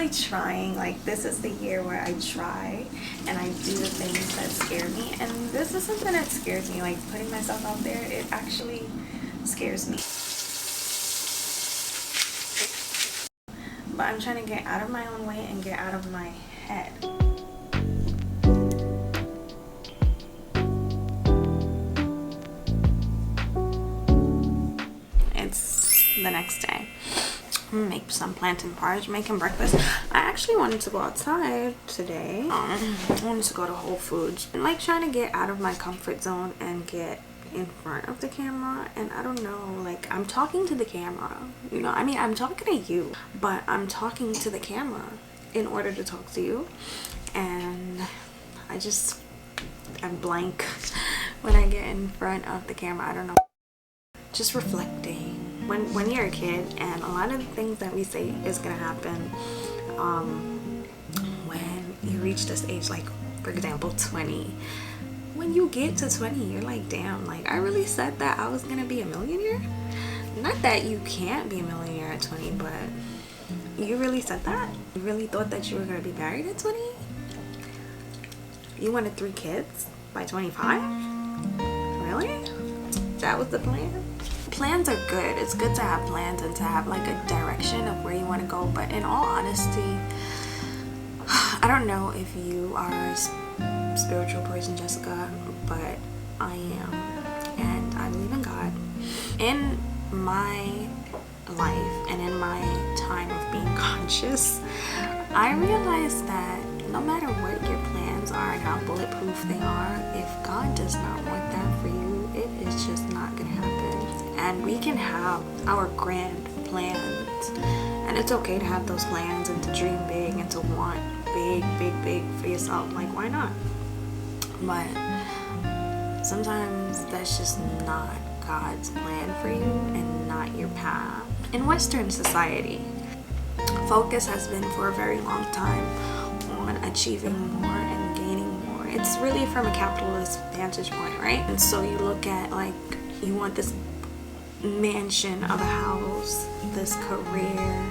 really trying. Like, this is the year where I try and I do the things that scare me, and this is something that scares me. Like, putting myself out there, it actually scares me. But I'm trying to get out of my own way and get out of my head. It's the next day. I'm gonna make some plantain porridge, making breakfast. I actually wanted to go outside today. I wanted to go to Whole Foods. I'm like trying to get out of my comfort zone and get in front of the camera, and I don't know, like, I'm talking to the camera, you know, I mean, I'm talking to you, but I'm talking to the camera in order to talk to you, and I'm blank when I get in front of the camera. I don't know, just reflecting. When you're a kid, and a lot of the things that we say is gonna happen when you reach this age, like for example 20. When you get to 20, you're like, damn, like, I really said that I was gonna be a millionaire. Not that you can't be a millionaire at 20, but you really said that? You really thought that you were gonna be married at 20? You wanted 3 kids by 25? Really? That was the plan? Plans are good. It's good to have plans and to have like a direction of where you want to go, but in all honesty, I don't know if you are a spiritual person, Jessica, but I am, and I believe in God. In my life and in my time of being conscious, I realized that no matter what your plans are and how bulletproof they are, if God does not want that for you, it is just not gonna happen. And we can have our grand plans, and it's okay to have those plans and to dream big and to want big for yourself. Like, why not? But sometimes that's just not God's plan for you and not your path. In Western society, focus has been for a very long time on achieving more and gaining more. It's really from a capitalist vantage point, right? And so you look at, like, you want this mansion of a house, this career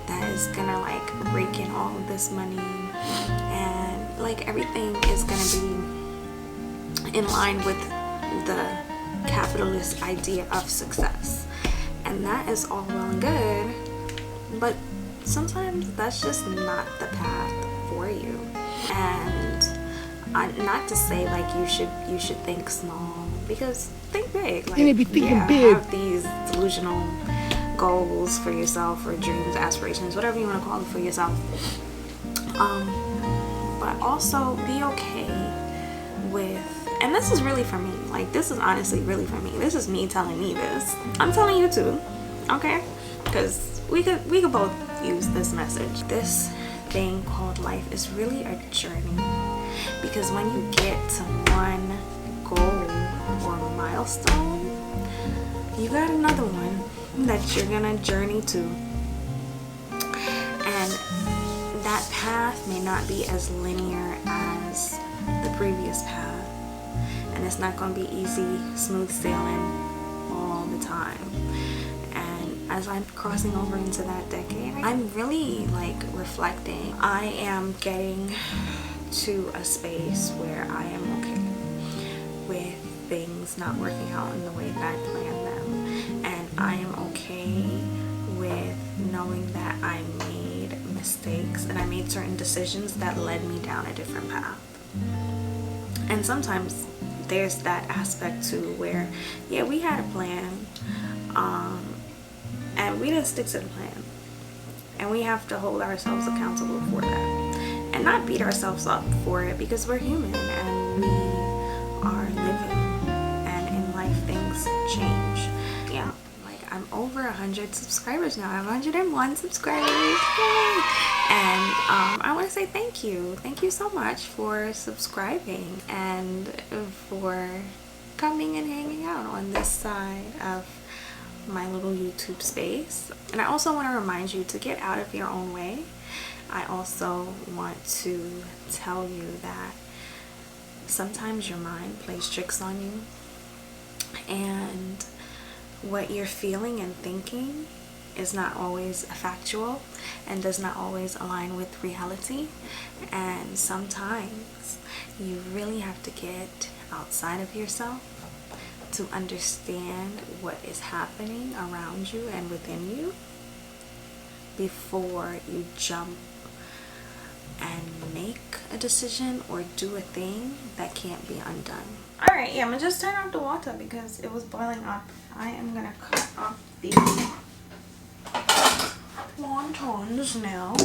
that is gonna like rake in all of this money, and like everything is gonna be in line with the capitalist idea of success. And that is all well and good, but sometimes that's just not the path for you. And not to say like you should think small, because think big. Like, have these delusional goals for yourself, or dreams, aspirations, whatever you want to call it for yourself. But also be okay with, and this is really for me, like, this is honestly really for me. This is me telling me this. I'm telling you too, okay? Because we could both use this message. This thing called life is really a journey, because when you get to one goal or milestone, you got another one that you're gonna journey to, and that path may not be as linear as the previous path, and it's not gonna be easy, smooth sailing all the time. And as I'm crossing over into that decade, I'm really like reflecting. I am getting to a space where I am okay with things not working out in the way that I planned them, and I am okay with knowing that I made mistakes and I made certain decisions that led me down a different path. And sometimes there's that aspect too where, yeah, we had a plan, and we didn't stick to the plan, and we have to hold ourselves accountable for that and not beat ourselves up for it, because we're human and we are living, and in life things change. Yeah, like, I'm over 100 subscribers now. I have 101 subscribers. Yay! And I want to say thank you so much for subscribing and for coming and hanging out on this side of my little YouTube space. And I also want to remind you to get out of your own way. I also want to tell you that sometimes your mind plays tricks on you, and what you're feeling and thinking is not always factual and does not always align with reality. And sometimes you really have to get outside of yourself to understand what is happening around you and within you before you jump and make a decision or do a thing that can't be undone. All right, yeah, I'm gonna just turn off the water because it was boiling up. I am gonna cut off the wontons now,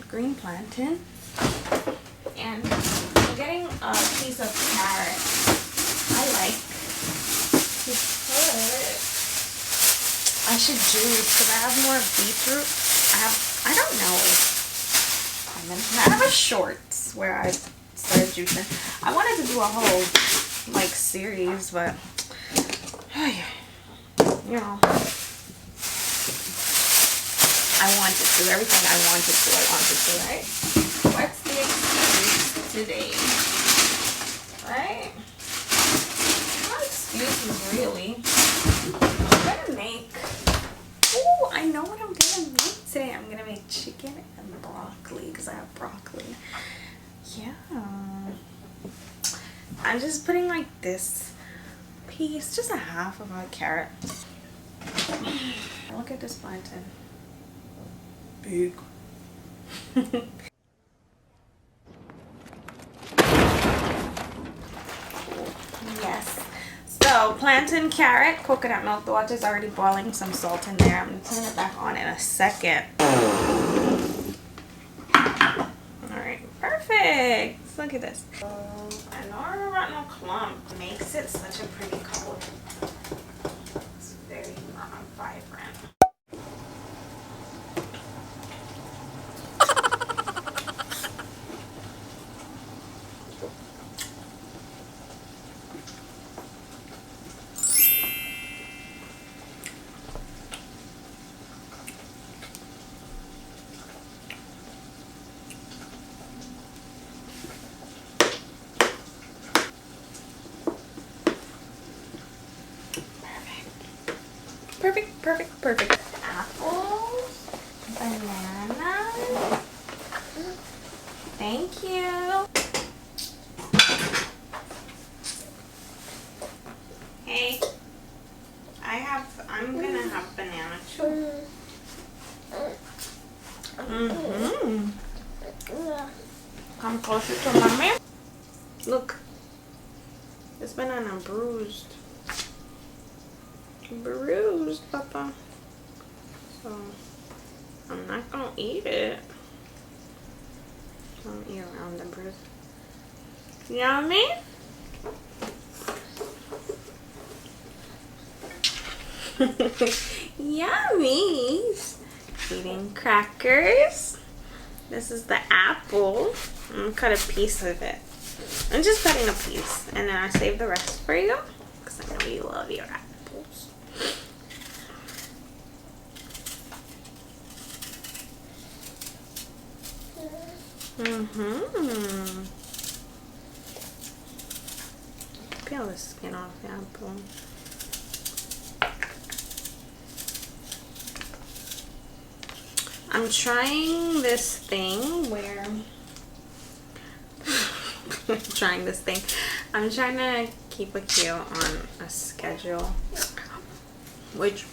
green plantain, and I'm getting a piece of carrot. I like to put. I should juice because I have more beetroot. I don't know. I have a shorts where I started juicing. I wanted to do a whole like series, but you know, I wanted to. Everything I wanted to, right? What's the excuse today? Right? No excuses, really. I'm gonna make. Oh, I know what I'm gonna make today. I'm gonna make chicken and broccoli because I have broccoli. Yeah. I'm just putting like this piece, just a half of a carrot. Look at this plantain. Big. Yes. So plantain, carrot, coconut milk. The water's already boiling. Some salt in there. I'm gonna turn it back on in a second. Alright, perfect. Look at this. I know I don't no clump. Makes it such a pretty color. It's very vibrant. Perfect, perfect, perfect. Apples, bananas. Thank you. Hey, I'm gonna have banana too. Come closer to mommy. Look, this banana bruised. Bruised, Papa. So I'm not gonna eat it. I'm gonna eat around the bruise. Yummy. Yummy. Eating crackers. This is the apple. I'm gonna cut a piece of it. I'm just cutting a piece, and then I save the rest for you because I know you love your apples. Peel the skin off the apple. I'm trying this thing where I'm trying to keep Akil on a schedule, which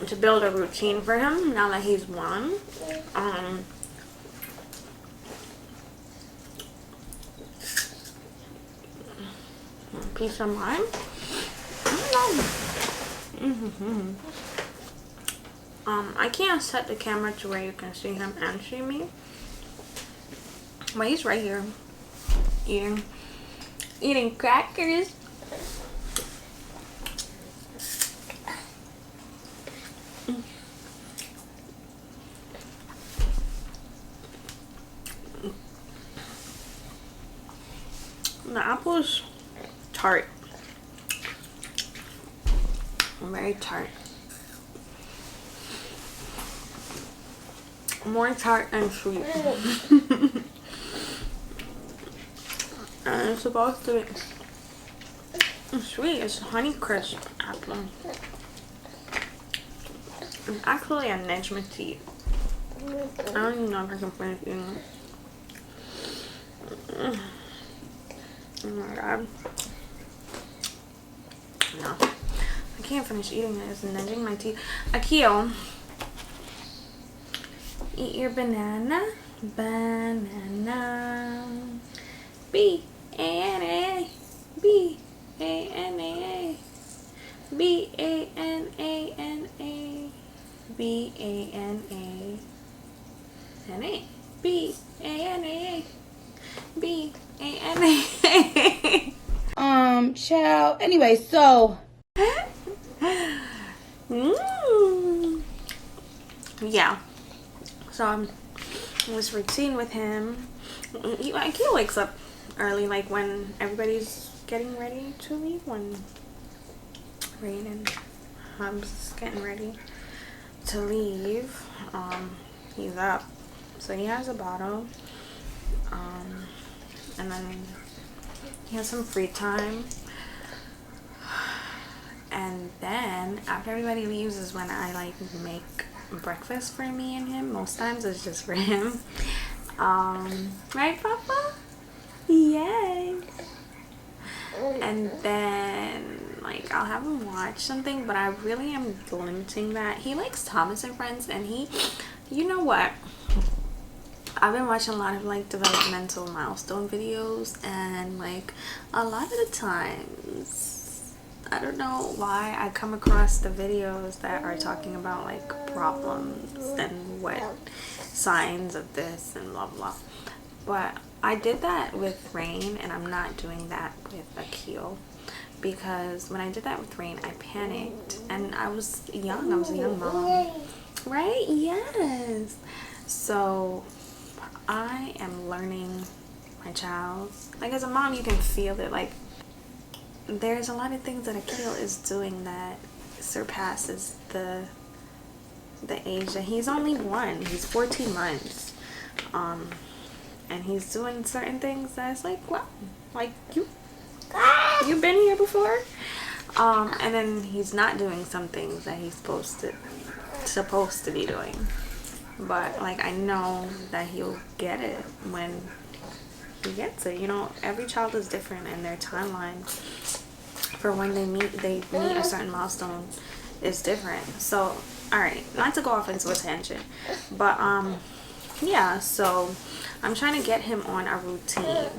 to build a routine for him now that he's one. Peace of mind. I don't know. I can't set the camera to where you can see him and see me, but he's right here eating crackers. The apple's tart. Very tart. More tart than sweet. And it's supposed to be sweet. It's Honeycrisp apple. Actually, I nudged my teeth. I don't even know if I can finish eating it. Oh my god. No. I can't finish eating it. It's nudging my teeth. Akio, eat your banana. Banana. B-A-N-A. B-A-N-A. B-A-N-A-N-A. B-A-N-A. N-A. B-A-N-A. B-A-N-A. Child. Anyway, so. Yeah. So I'm this routine with him. He wakes up early, like when everybody's getting ready to leave. When Rain and Hub's getting ready to leave, he's up. So he has a bottle. And then he has some free time. And then after everybody leaves is when I like make breakfast for me and him. Most times it's just for him. Right, Papa? Yes. And then like I'll have him watch something, but I really am limiting that. He likes Thomas and Friends, and you know what? I've been watching a lot of like developmental milestone videos, and like a lot of the times, I don't know why I come across the videos that are talking about like problems and what signs of this and blah blah. But I did that with Rain, and I'm not doing that with Akil, because when I did that with Rain, I panicked, and I was young. I was a young mom, right? Yes. So I am learning my child. Like as a mom, you can feel it. Like there's a lot of things that Akil is doing that surpasses the age that he's only 1. He's 14 months. And he's doing certain things that's like, wow, like you've been here before. And then he's not doing some things that he's supposed to be doing. But like I know that he'll get it when he gets it. You know, every child is different, and their timeline for when they meet a certain milestone is different. So alright, not to go off into a tangent, but yeah, so I'm trying to get him on a routine,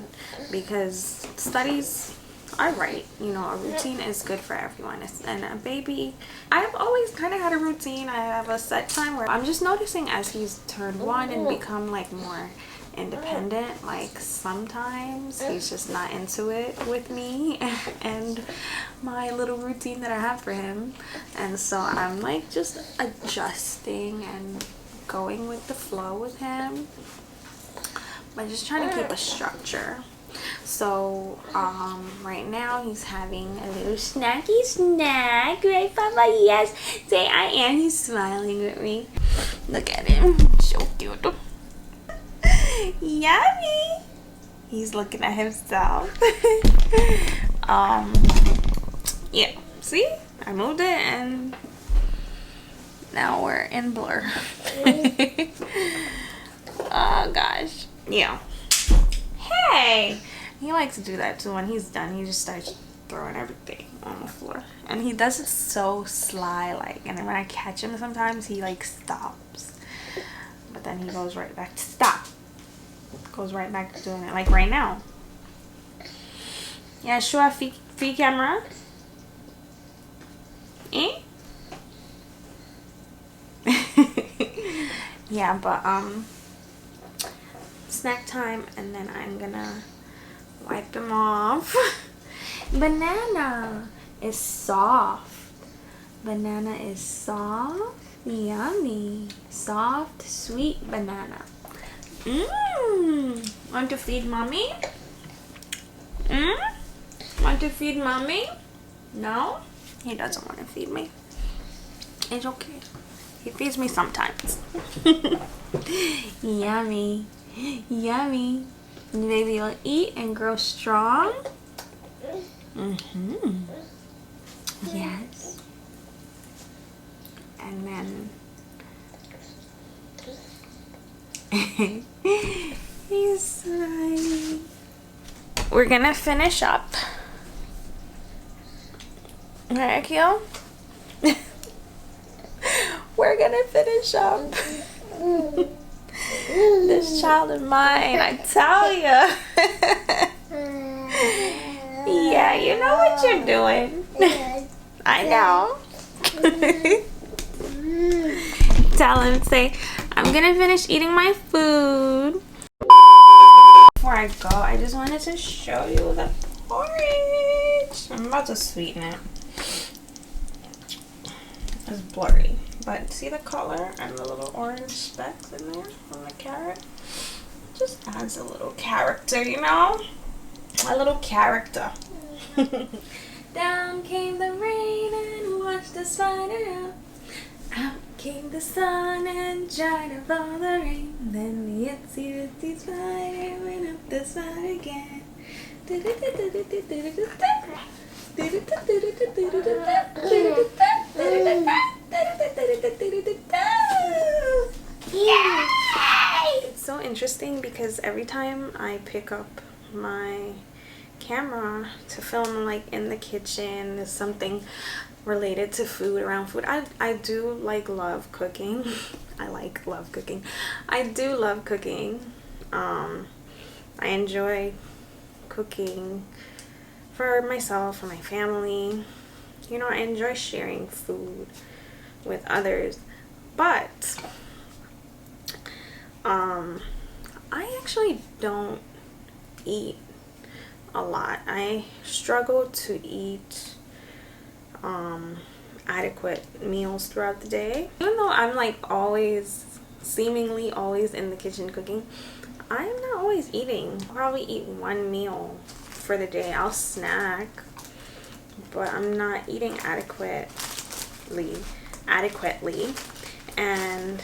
because studies are right. You know, a routine is good for everyone. And a baby, I've always kind of had a routine. I have a set time where I'm just noticing as he's turned 1 and become like more independent, like sometimes he's just not into it with me and my little routine that I have for him. And so I'm like just adjusting and going with the flow with him, but just trying to keep a structure. So right now he's having a little snacky snack, right, Papa? Yes, say I am. He's smiling with me. Look at him, so cute. Yummy. He's looking at himself. Yeah, see, I moved it and now we're in blur. Oh gosh. Yeah. Hey, he likes to do that too. When he's done, he just starts throwing everything on the floor, and he does it so sly like, and then when I catch him sometimes he like stops, but then he goes right back to stop, goes right back to doing it, like right now. Yeah, sure. Free camera. Eh? Yeah, but snack time, and then I'm gonna wipe them off. Banana is soft. Banana is soft. Yummy. Soft, sweet banana. Want to feed mommy? Want to feed mommy? No? He doesn't want to feed me. It's okay. He feeds me sometimes. Yummy. Yummy. Maybe you'll eat and grow strong. Yes. And then He's smiling. We're gonna finish up. Alright, Akil? We're gonna finish up. This child of mine, I tell ya. Yeah, you know what you're doing. I know. Tell him, say, I'm gonna finish eating my food. Before I go, I just wanted to show you the porridge. I'm about to sweeten it. It's blurry, but see the color and the little orange specks in there on the carrot? Just adds a little character, you know? A little character. Down came the rain and washed the spider out. Out came the sun and dried up all the rain. Then the itsy bitsy spider went up the spout again. It's so interesting because every time I pick up my camera to film like in the kitchen, there's something related to food, around food. I do love cooking. Love cooking. I do love cooking. I enjoy cooking for myself, for my family. You know, I enjoy sharing food with others. But I actually don't eat a lot. I struggle to eat adequate meals throughout the day. Even though I'm like seemingly always in the kitchen cooking, I'm not always eating. I'll probably eat one meal for the day. I'll snack, but I'm not eating adequately. And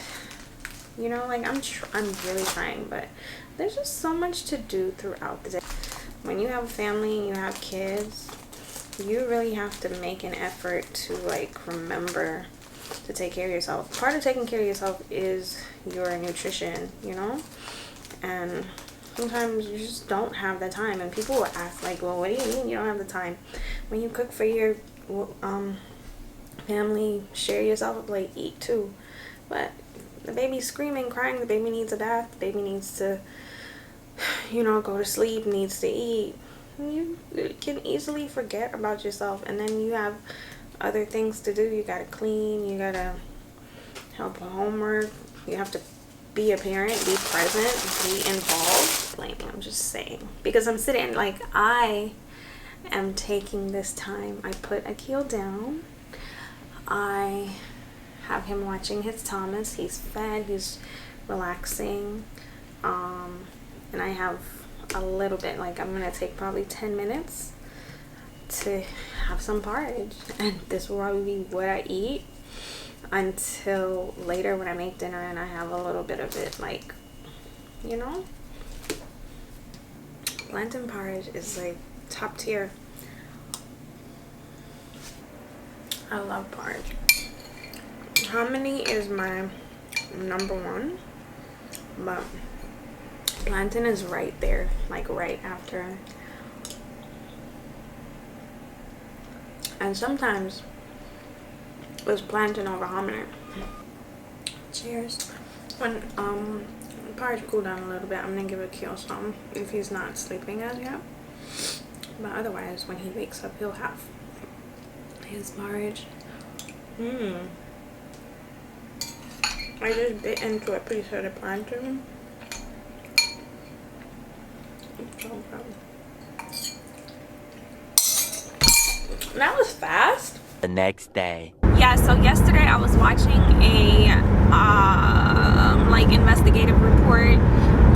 you know, like I'm really trying, but there's just so much to do throughout the day. When you have a family and you have kids, you really have to make an effort to like remember to take care of yourself. Part of taking care of yourself is your nutrition, you know? And sometimes you just don't have the time, and people will ask like, well, what do you mean you don't have the time? When you cook for your family, share yourself a plate, eat too. But the baby's screaming, crying, the baby needs a bath, the baby needs to, you know, go to sleep, needs to eat. You can easily forget about yourself, and then you have other things to do. You gotta clean, you gotta help with homework, you have to be a parent, be present, be involved. Like, I'm just saying, because I'm sitting, like, I am taking this time. I put Akil down. I have him watching his Thomas. He's fed, he's relaxing, and I have a little bit, like, I'm gonna take probably 10 minutes to have some porridge, and this will probably be what I eat until later when I make dinner and I have a little bit of it, like, you know. Plantain porridge is like top tier. I love porridge. Hominy is my number one, but plantain is right there, like right after. And sometimes it's plantain over hominy. Cheers. When porridge cool down a little bit, I'm gonna give Akil some if he's not sleeping as yet. But otherwise, when he wakes up, he'll have his porridge. I just bit into a piece of the plantain. It's so good. That was fast. The next day. Yeah, so yesterday I was watching a like investigative report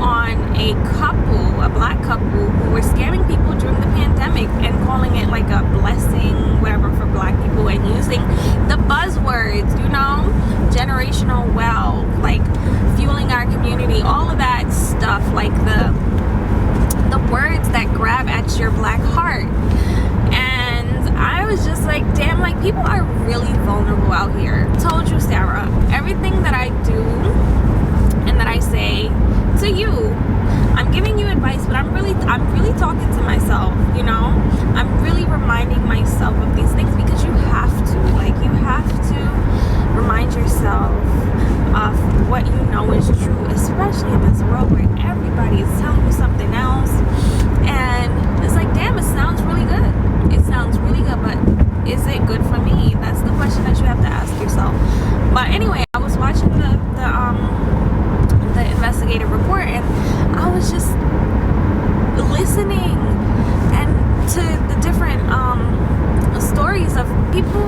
on a couple, a black couple who were scamming people during the pandemic and calling it like a blessing, whatever, for black people, and using the buzzwords, you know, generational wealth, like fueling our community, all of that stuff, like the words that grab at your black heart. And I was just like, damn, like people are really vulnerable out here. Told you, Sarah, everything that I do and that I say world where everybody is telling you something else, and it's like, damn, it sounds really good. It sounds really good, but is it good for me? That's the question that you have to ask yourself. But anyway, I was watching the investigative report, and I was just listening and to the different stories of people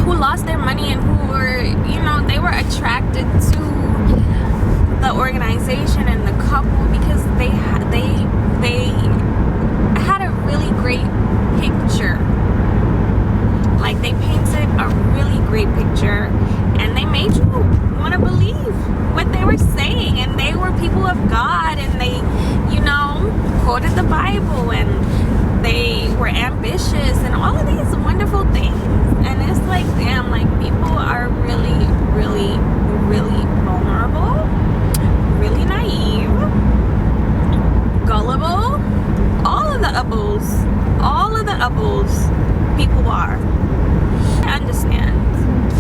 who lost their money and who were, you know, they were attracted to the organization and the couple because they had a really great picture. Like, they painted a really great picture, and they made you want to believe what they were saying, and they were people of God, and they, you know, quoted the Bible, and they were ambitious, and all of these wonderful things. And it's like, damn, like, people are really, really, really vulnerable, really naive, gullible, all of the upples people are. I understand.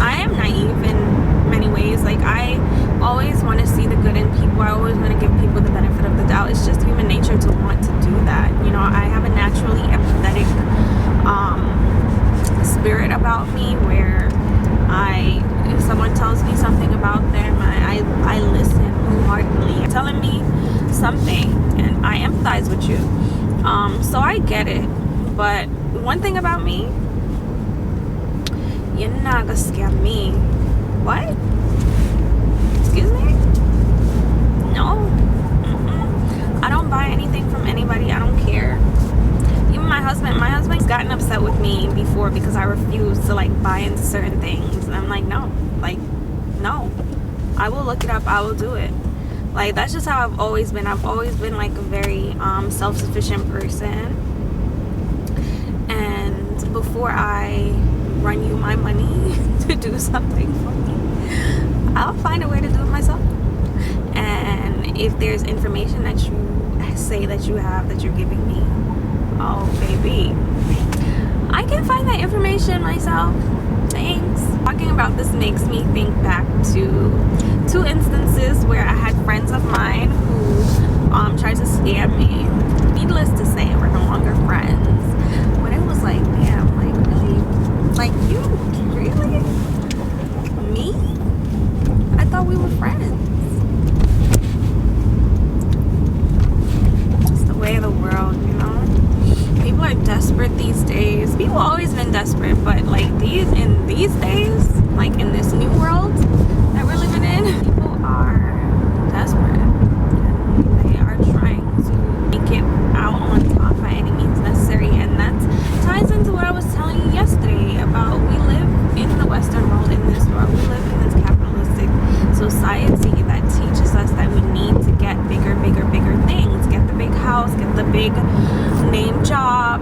I am naive in many ways. Like, I always want to see the good in people. I always want to give people the benefit of the doubt. It's just human nature to want to do that. You know, I have a naturally empathetic spirit about me where if someone tells me something about them, I listen wholeheartedly. You're telling me something, and I empathize with you. So I get it. But one thing about me, you're not gonna scam me. What? Excuse me? No. I don't buy anything from anybody. I don't care. Even my husband's gotten upset with me before because I refuse to, like, buy into certain things. And I'm like, no. Like, no. I will look it up. I will do it. Like, that's just how I've always been. I've always been, like, a very self-sufficient person. And before I run you my money to do something for me, I'll find a way to do it myself. And if there's information that you say that you have that you're giving me, oh baby, I can find that information myself. Thanks. Talking about this makes me think back to 2 instances where I had friends of mine who tried to scam me. Needless to say, we're no longer friends. But it was like, damn, like, really? Like, you? Really? Me? I thought we were friends. It's the way of the world, you know? People are desperate these days. People always been desperate, but like in these days, like in this new world that we're living in, people are desperate. And they are trying to make it out on top by any means necessary. And that ties into what I was telling you yesterday about we live in the Western world, in this world. We live in this capitalistic society that teaches us that we need to get bigger things. Get the big house, get the big name job.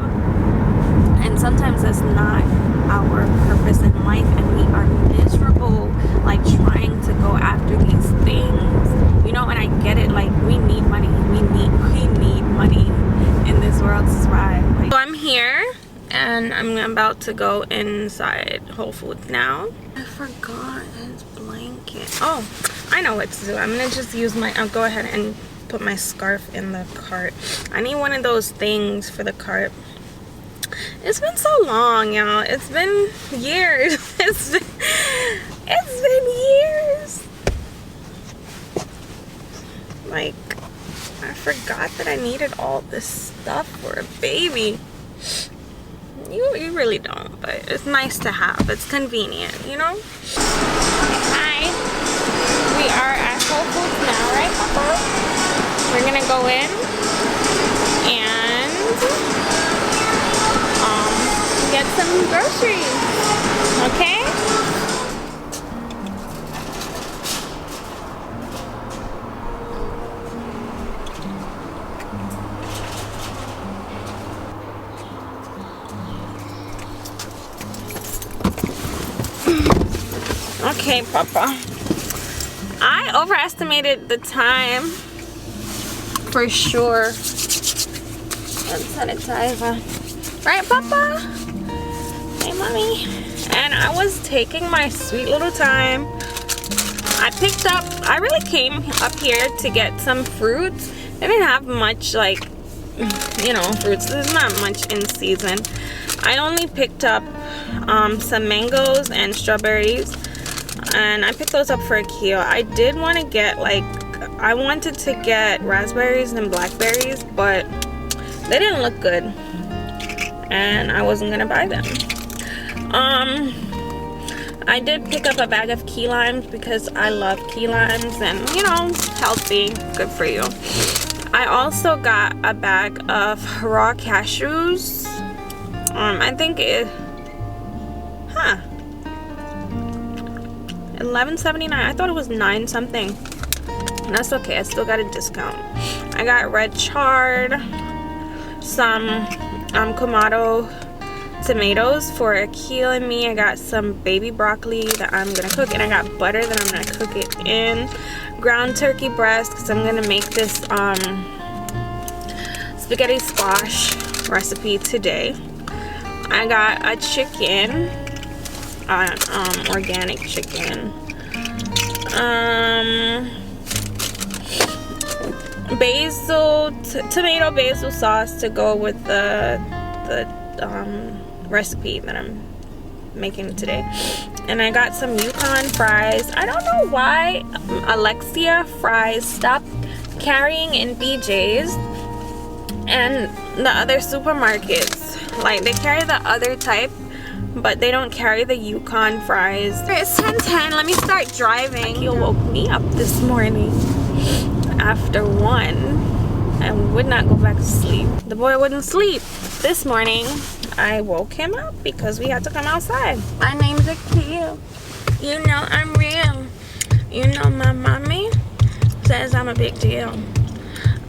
And sometimes that's not our purpose in life, and we are miserable, like, trying to go after these things, you know. And I get it, like, we need money, we need money in this world to survive. Like, so I'm here and I'm about to go inside Whole Foods now. I forgot his blanket. Oh, I know what to do. I'm gonna just use I'll go ahead and put my scarf in the cart. I need one of those things for the cart. It's been so long, y'all. It's been years. It's been years. Like, I forgot that I needed all this stuff for a baby. You really don't, but it's nice to have. It's convenient, you know? Hi. We are at Whole Foods now, right, Papa? We're gonna go in and get some groceries, okay? Okay, Papa. I overestimated the time for sure. Hand sanitizer. Right, Papa? Hey, Mommy. And I was taking my sweet little time. I really came up here to get some fruits. They didn't have much, like, you know, fruits. There's not much in season. I only picked up some mangoes and strawberries, and I picked those up for $1. I did want to get, like, I wanted to get raspberries and blackberries, but they didn't look good, and I wasn't gonna buy them. I did pick up a bag of key limes because I love key limes, and you know, healthy, good for you. I also got a bag of raw cashews. I think it, $11.79. I thought it was 9 something. That's okay, I still got a discount. I got red chard, some Kamado tomatoes for $1 and me. I got some baby broccoli that I'm gonna cook, and I got butter that I'm gonna cook it in. Ground turkey breast, because I'm gonna make this spaghetti squash recipe today. I got a chicken, organic chicken, tomato basil sauce to go with the recipe that I'm making today. And I got some Yukon fries. I don't know why Alexia fries stopped carrying in BJ's and the other supermarkets. Like, they carry the other type, but they don't carry the Yukon fries. It's 10:10. Let me start driving. He woke me up this morning after 1 and would not go back to sleep. The boy wouldn't sleep. This morning I woke him up because we had to come outside. My name's Akil. You know I'm real. You know my mommy says I'm a big deal.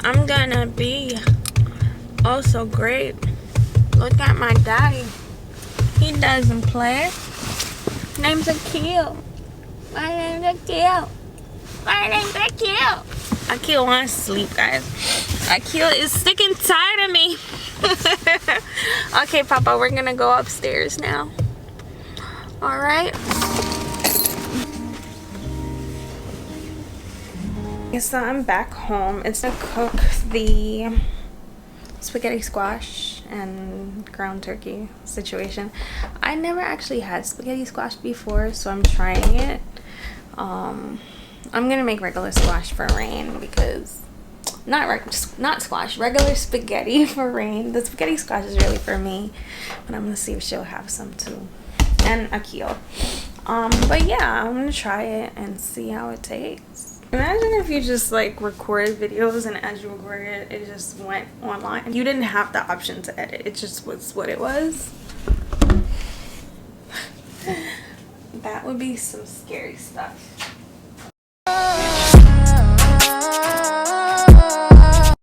I'm gonna be oh so great. Look at my daddy. He doesn't play. Name's Akil. My name's Akil. My name's Akil. Akil wants to sleep, guys. Akil is sick and tired of me. Okay, Papa, we're gonna go upstairs now. All right. So I'm back home. It's to cook the spaghetti squash and ground turkey situation. I never actually had spaghetti squash before, so I'm trying it. I'm gonna make regular squash for Rain because not squash, regular spaghetti for Rain. The spaghetti squash is really for me, but I'm gonna see if she'll have some too, and Akil. But yeah, I'm gonna try it and see how it tastes. Imagine if you just like recorded videos and as you recorded it, it just went online. You didn't have the option to edit. It just was what it was. That would be some scary stuff.